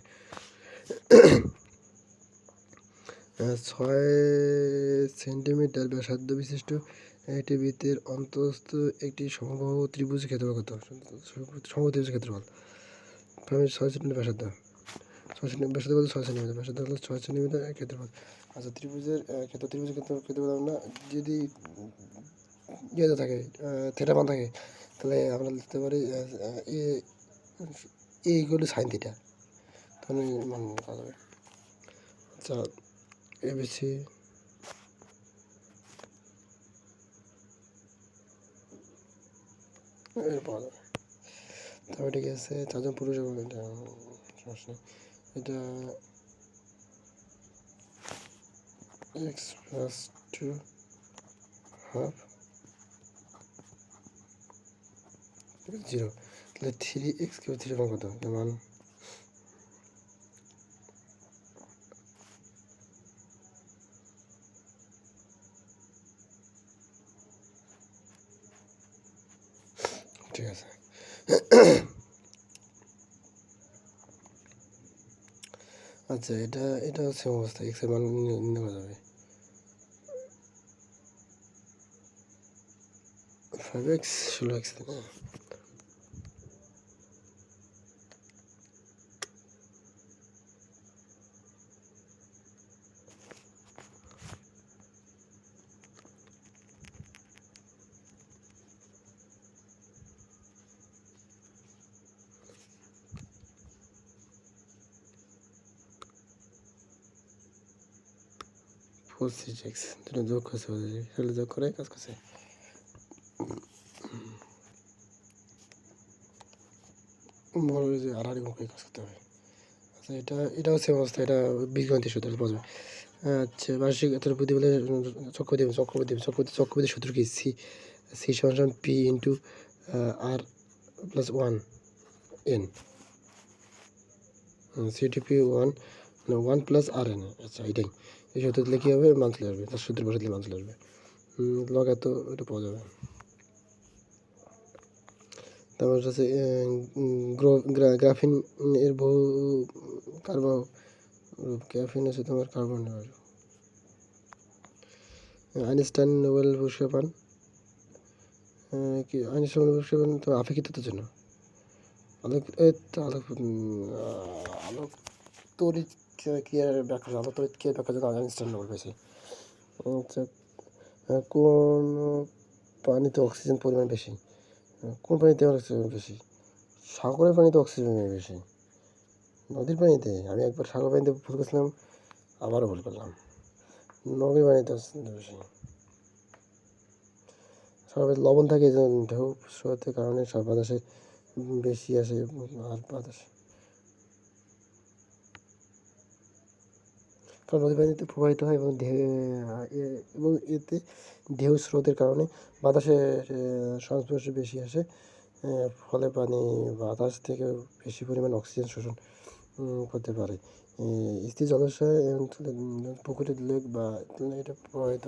6 সেন্টিমিটার ব্যাসার্ধ বিশিষ্ট একটি বৃত্তের অন্তস্থ একটি সমবাহু ত্রিভুজের ক্ষেত্রফল কত? সমবাহু ত্রিভুজের ক্ষেত্রফল 6 সেন্টিমিটার ব্যাসার্ধ, 6 সেন্টিমিটার ব্যাসার্ধ বলতে 6 সেন্টিমিটার ব্যাসার্ধ হলো 6 সেন্টিমিটার ক্ষেত্রফল। আচ্ছা, ত্রিভুজের ক্ষেত্রফল আমরা যদি ইয়েতে থাকে, থিটা মান থাকে, তাহলে আমরা লিখতে পারি এ ইকুয়াল সাইন থিটা, তাহলে মান পাওয়া যাবে। আচ্ছা, এবিসি পাওয়া যাবে। তারপরে ঠিক আছে, 4জন পুরুষ এবং এটা সমস্যা নেই, এটা x প্লাস 2 হাফ 0, তাহলে 3x কেউ 3 মান কত, মান ঠিক আছে। আচ্ছা, এটা সেম অবস্থা, এক্স এর মান নির্ণয় করা যাবে। 5x 16x, তাই না? ফোর সিক্স এক্স দুটো যোগ করছে, সেগুলো যোগ করে কাজ করছে। বড় যে আড়াআড়ি করে কাজ করতে হবে। আচ্ছা, এটাও সেম অবস্থা, এটা বীজগণিতের সূত্র বুঝবে। আচ্ছা, বার্ষিক এত বুদ্ধি বলে চক্রবর্তী সূত্র কি? সি সি সমান P into R plus one N, CTP one one plus R N. আচ্ছা, এটাই এই সূত্র দিলে কী হবে? মান চলে আসবে, তার সূত্র বসে দিলে মান চলে আসবে। লগ এত এটা পাওয়া যাবে। তারপর হচ্ছে গ্রাফিন এর বহু কার্বন, গ্রাফিন হচ্ছে তোমার কার্বন। আইনস্টাইন নোবেল পুরস্কার পান কি? আইনস্টাইন নোবেল পুরস্কার পান তো আপেক্ষিকতার জন্য। আলোক আলোক তড়িৎ ক্রিয়ার ব্যাখ্যা, আলোক তড়িৎ ক্রিয়ার ব্যাখ্যার জন্য আইনস্টাইন নোবেল পেয়েছে। আচ্ছা, কোন পানিতে অক্সিজেন পরিমাণ বেশি? কোন পানিতে অক্সিজেন বেশি? সাগরের পানিতে অক্সিজেন বেশি। নদীর পানিতে, আমি একবার সাগর পানিতে ভুল করছিলাম, আবারও ভুল করলাম। নদীর পানিতে অক্সিজেন বেশি। সাগরে লবণ থাকে, ঢেউ স্রোতের কারণে সব বাতাসে বেশি আসে, আর বাতাস কারণ নদী পানিতে প্রবাহিত হয় এবং এতে ঢেউ স্রোতের কারণে বাতাসের সংস্পর্শে বেশি আসে, ফলে পানি বাতাস থেকে বেশি পরিমাণ অক্সিজেন শোষণ করতে পারে। স্থির জলাশয় অঞ্চলে পুকুরের লেক বা এটা প্রবাহিত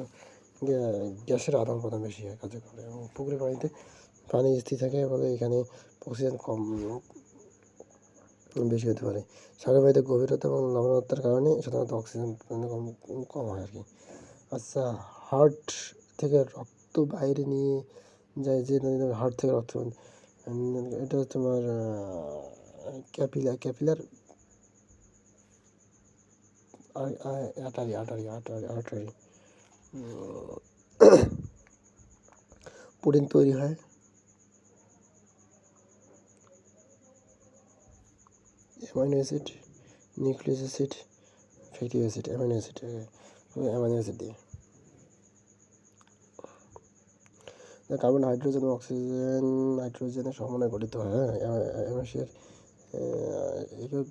গ্যাসের আদান প্রদান বেশি হয় কাজে করে, এবং পুকুরের পানিতে পানি স্থির থাকে বলে এখানে অক্সিজেন কম বেশি হতে পারে। সাগর পানিতে গভীরতা এবং লবণাক্ততার কারণে সাধারণত অক্সিজেন কম কম হয় আর কি। আচ্ছা, হার্ট থেকে রক্ত বাইরে নিয়ে যায় যে হার্ট থেকে রক্ত, এটা তোমার ক্যাপিলার আর্টারি প্রোটিন তৈরি হয় amino acid, nucleic acid, fatty acid, amino acid দিয়ে। কার্বন, হাইড্রোজেন ও অক্সিজেন নাইট্রোজেনের সমন্বয়ে গঠিত হয়। আমিষের একক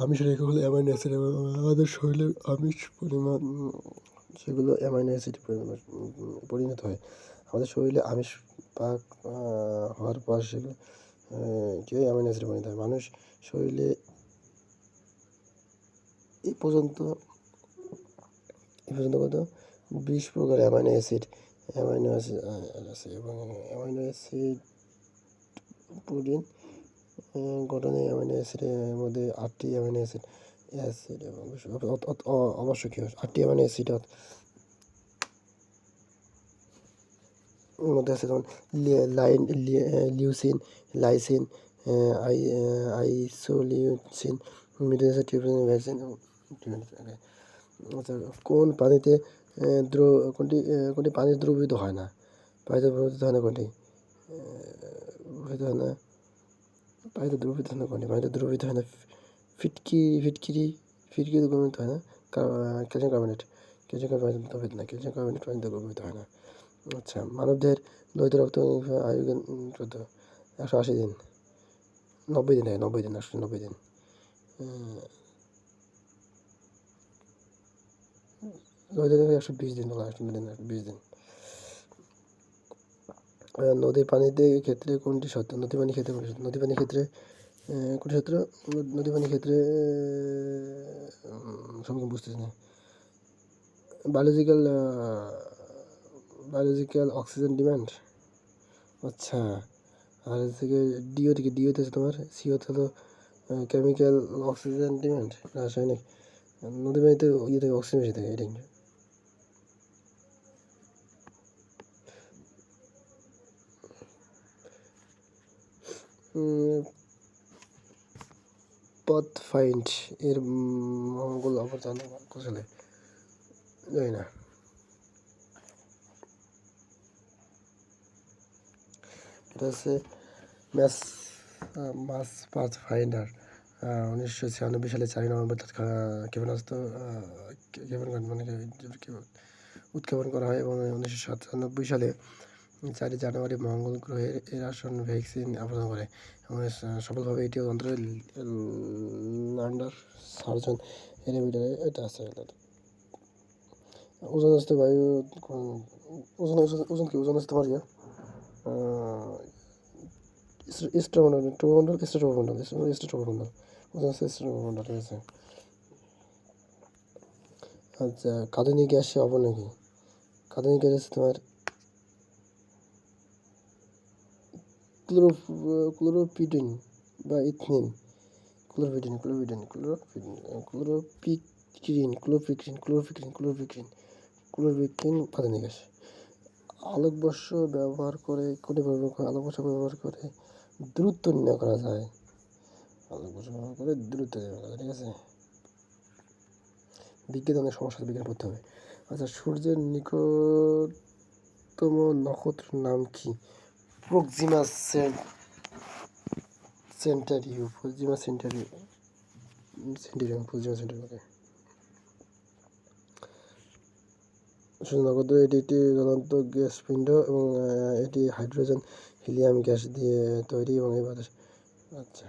আমিষের একক হলো অ্যামাইনো অ্যাসিড, এবং আমাদের শরীরের আমিষ পরিমাণ সেগুলো অ্যামাইনো অ্যাসিড পরিণত হয়। আমাদের শরীরে আমিষ পাক হওয়ার পর সেগুলো কী হয়? অ্যামাইনো অ্যাসিডে পরিণত হয়। মানুষ শরীরে এই পর্যন্ত কত 20 প্রকার অ্যামাইনো অ্যাসিড আছে, এবং অ্যামাইনো অ্যাসিড প্রোটিন গঠনে অ্যামাইনো অ্যাসিডের মধ্যে 8টি অ্যামাইনো অ্যাসিড এবং আবশ্যকীয় 8টি অ্যামাইনো অ্যাসিড মধ্যে আছে, যেমন leucine, lysine, isoleucine, methionine, tryptophan, valine. আচ্ছা, কোনটি পানিতে দ্রবীভূত হয় না? পানিতে দ্রবীভূত হয় না কোনটি? দ্রবীভূত হয় না, পানিতে দ্রবীভূত হয় না কোনটি? পানিতে দ্রবীভূত হয় না ফিটকিরি দ্রবীভূত হয় না। ক্যালসিয়াম কার্বনেট, পানিতে দ্রবীভূত না, ক্যালসিয়াম কার্বনেট পানিতে দ্রবীভূত হয় না। আচ্ছা, মানবদের লোহিত রক্ত আয়ু কত? 180 দিন, 90 দিন, 90 দিন। লোহিত 120 দিন বলা, 120 দিন। নদীর পানিতে ক্ষেত্রে কোনটি সত্য? নদীর পানির ক্ষেত্রে কোনটি সত্য? নদী পানির ক্ষেত্রে কোনটি সত্য? নদী পানির ক্ষেত্রে সম্পর্কে বুঝতেছি না। Biological oxygen demand. আচ্ছা, আর হচ্ছে ডিওতে হচ্ছে তোমার সিওতে হলো কেমিক্যাল অক্সিজেন ডিমান্ড, রাসায়নিক নদী পানিতে ইয়ে থেকে অক্সিজেন বেশি থাকে এটাই। পথ ফাইন্ড এর মঙ্গল অবদান কুশলে জানি না। এটা হচ্ছে ম্যাস মাস পাথ ফাইন্ডার 1996 সালে 4 নভেম্বর ক্ষেপণাস্ত্র উৎক্ষেপণ করা হয় এবং 1997 সালে 4 জানুয়ারি মঙ্গল গ্রহের এর আসন ভ্যাকসিন আবেদন করে এবং সফলভাবে এটি অন্তরে ল্যান্ডার সার্জন এলিভেটরে এটা আছে। ওজন আসতে বায়ু ওজন ওজন ওজন কি ওজন আসতে পারি স্ট্রোমন্ডল ট্রোমন্ডল স্ট্রোমন্ডল স্ট্রোমন্ডল ওজন আছে স্ট্রোমন্ডল, ঠিক আছে। আচ্ছা, কাঁদানি গ্যাসে অবনতি। কাঁদানি গ্যাস হচ্ছে তোমার ক্লোরোপিডিন বা ইথনিন, ক্লোরোপিক্রিন কাঁদানি গ্যাস। আলোকবর্ষ ব্যবহার করে দূরত্ব নির্ণয় করা যায়। আলোকবর্ষ ব্যবহার করে দূরত্ব নির্ণয় করা যায়, ঠিক আছে। বিজ্ঞান অনেক সমস্যা বিজ্ঞান পড়তে হবে। আচ্ছা, সূর্যের নিকটতম নক্ষত্রের নাম কি? প্রক্সিমা সেন্টারিও। সূর্য নক্ষত্র এটি একটি জ্বলন্ত গ্যাস পিণ্ড এবং এটি হাইড্রোজেন হিলিয়াম গ্যাস দিয়ে তৈরি এবং এই বাতাস। আচ্ছা,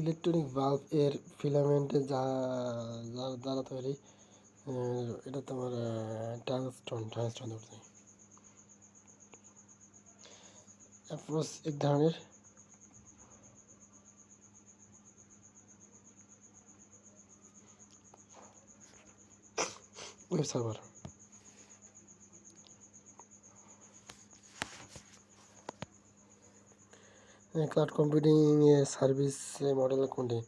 ইলেকট্রনিক বাল্ব এর ফিলামেন্টের দ্বারা তৈরি, এটা তোমার টাংস্টন ধরতে। অ্যাপ্রোচ এক ধরনের ওয়েব সার্ভার। ক্লাউড কম্পিউটিং এর সার্ভিস মডেল কোনটি?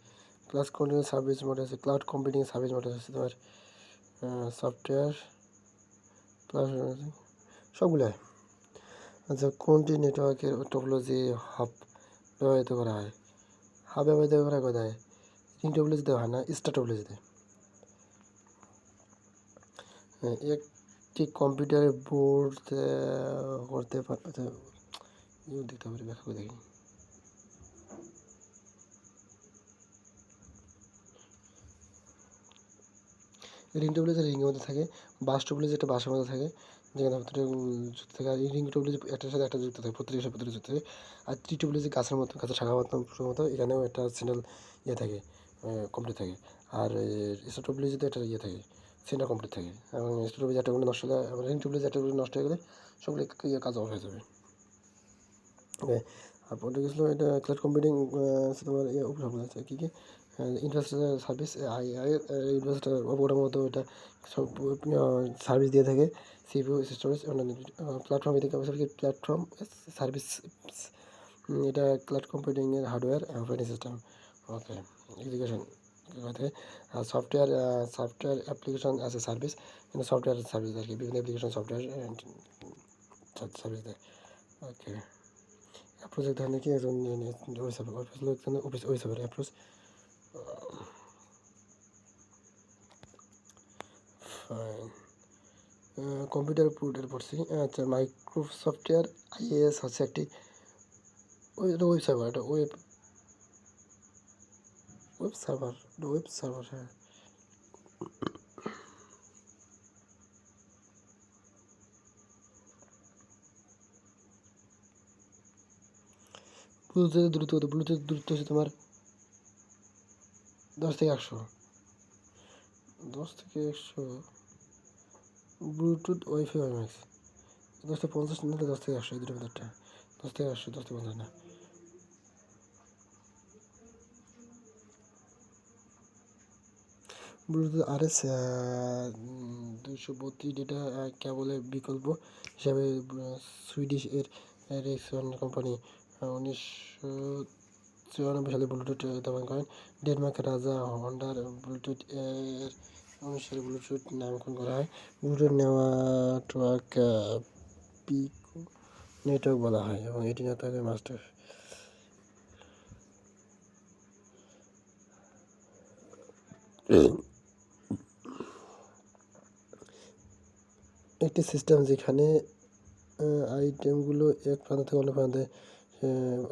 ক্লাউড কম্পিউটিং সার্ভিস মডেল আছে, ক্লাউড কম্পিউটিং সার্ভিস মডেল আছে তোমার সফটওয়্যার সবগুলো। আচ্ছা, কোনটি নেটওয়ার্কের টপোলজি হাব ব্যবহৃত করা হয়? হাব ব্যবহৃত করা কোথায়? রিং টপোলজিতে হয় না, স্টার টপোলজিতে। একটি কম্পিউটারের বোর্ড করতে পারে, দেখতে হবে, ব্যাখ্যা করে দেখি। রিং টেবিলে যে রিংয়ের মধ্যে থাকে, বাস টেবিলে যেটা বাসের মধ্যে থাকে, যেখানে ভিতরে যুক্ত থাকে। আর রিং টেবিলে একটার সাথে একটা যুক্ত থাকে, প্রত্যেকের সাথে প্রত্যেকটা যুক্ত থাকে। আর টি টেবিলে যে গাছের মতো, গাছের শাখা মতো এখানেও একটা সিঙ্গেল ইয়ে থাকে, কমপ্লিট থাকে। আর স্টার টেবিলে যদি একটা ইয়ে থাকে, সেন্টার কমপ্লিট থাকে। এবং স্টার টেবিলে একটা নষ্ট হলে, রিং টেবিলে একটা নষ্ট হয়ে গেলে সবগুলো ইয়ে কাজ অফ হয়ে যাবে। ওকে, আর পরে গেছিলো এটা ক্লাউড কম্পিউটিং তোমার ইয়ে উপলব্ধ আছে কী কী ইনফ্রাস্ট্রাকচার সার্ভিস ইনফ্রাস্ট্রাকচার অবকাঠামো মতো এটা সব সার্ভিস দিয়ে থাকে। সিপিইউ স্টোরেজ প্ল্যাটফর্ম এদিকে প্ল্যাটফর্ম সার্ভিস, এটা ক্লাউড কম্পিউটিংয়ের hardware operating system. Okay, education আর software application as a service, কিন্তু সফটওয়্যার সার্ভিস আর কি, বিভিন্ন অ্যাপ্লিকেশন সফটওয়্যার সার্ভিস দেয়। ওকে, অ্যাপ্রোচ এক ধরনের কি একজন web approach. Fine, computer portal পড়ছি। আচ্ছা, মাইক্রোসফটের আইএস হচ্ছে একটি ওয়েব সার্ভার, এটা ওয়েব সার্ভার হ্যাঁ। ব্লুটুথের দূরত্ব হচ্ছে তোমার 10 থেকে 100, 10 থেকে 100। ব্লুটুথ ওয়াইফাই ম্যাক্স 10 থেকে 50 নিলে 10 থেকে 100, এই দুটো ভিতরটা 10 থেকে 100, 10 থেকে 50 না। ব্লুটুথ RS 232 ডেটা কেবলের বিকল্প হিসাবে সুইডিশ এরিক্সন কোম্পানি 1994 সালে ব্লুটুথ উদ্ভাবন করেন। ডেনমার্কের রাজা হন্ডার ব্লুটুথ এর 19 সালে ব্লুটুথ নামকরণ করা হয়। ব্লুটুথ নেটওয়ার্ক পিকো নেটওয়ার্ক বলা হয় এবং এটি নেটওয়ার্কের মাস্টার। একটি সিস্টেম যেখানে আইটেমগুলো এক প্রান্ত থেকে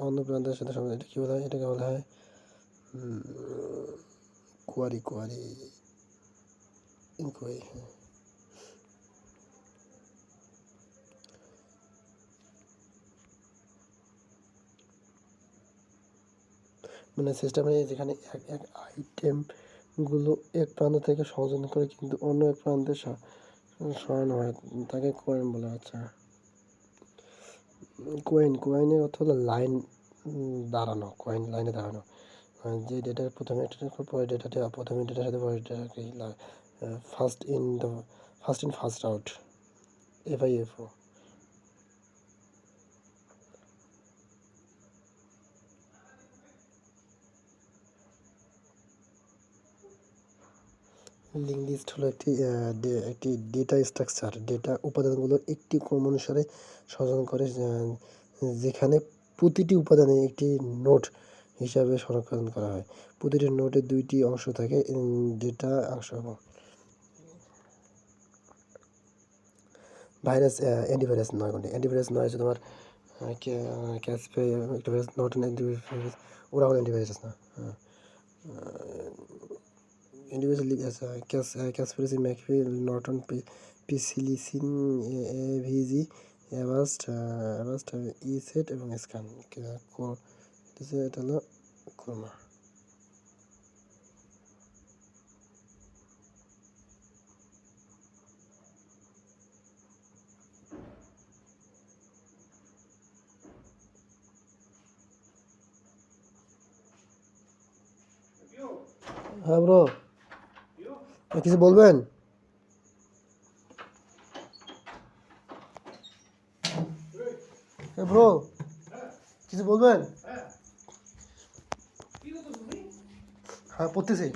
অন্য প্রান্তের সাথে সম্বন্ধ। এটা কী বলা হয়? এটাকে বলা হয় কোয়ারি কোয়ারি ইনকোয়ারি। মানে সিস্টেমে যেখানে এক আইটেমগুলো এক প্রান্ত থেকে সংযোজন করে কিন্তু অন্য এক প্রান্তে সরানো হয় তাকে কোয়েন বলা হচ্ছে। কোয়েনের অর্থ হলো লাইন দাঁড়ানো, কোয়েন লাইনে দাঁড়ানো। যে ডেটার প্রথমে একটা পরে ডেটাটা প্রথমে ডেটার সাথে পরে ডেটাকে first in first out, FIFO। Link list হলো একটি ডেটা স্ট্রাকচার। ডেটা উপাদানগুলো একটি ক্রম অনুসারে সংযোজন করে যেখানে প্রতিটি উপাদানে একটি নোড হিসাবে সংরক্ষণ করা হয়। প্রতিটি নোডে দুইটি অংশ থাকে, ডেটা অংশ এবং ভাইরাস। অ্যান্টিভাইরাস নয় কোনটি? অ্যান্টিভাইরাস নয় হচ্ছে তোমার ক্যাসপে অ্যান্টিভাইরাস, নট অ্যান্টিভাইরাস। ওরা হলো অ্যান্টিভাইরাস না। অ্যান্টিভাইরাস লিগ আছে ক্যাসপারসি, ম্যাকফি, নর্টন, পিসিলিসিন, এভিজি, অ্যাভাস্ট, ইসেট এবং স্ক্যান। এটা হলো ক্রোমা। হ্যাঁ ব্রো, কিছু বলবেন? ব্রো কিছু বলবেন? হ্যাঁ, পড়তেছি।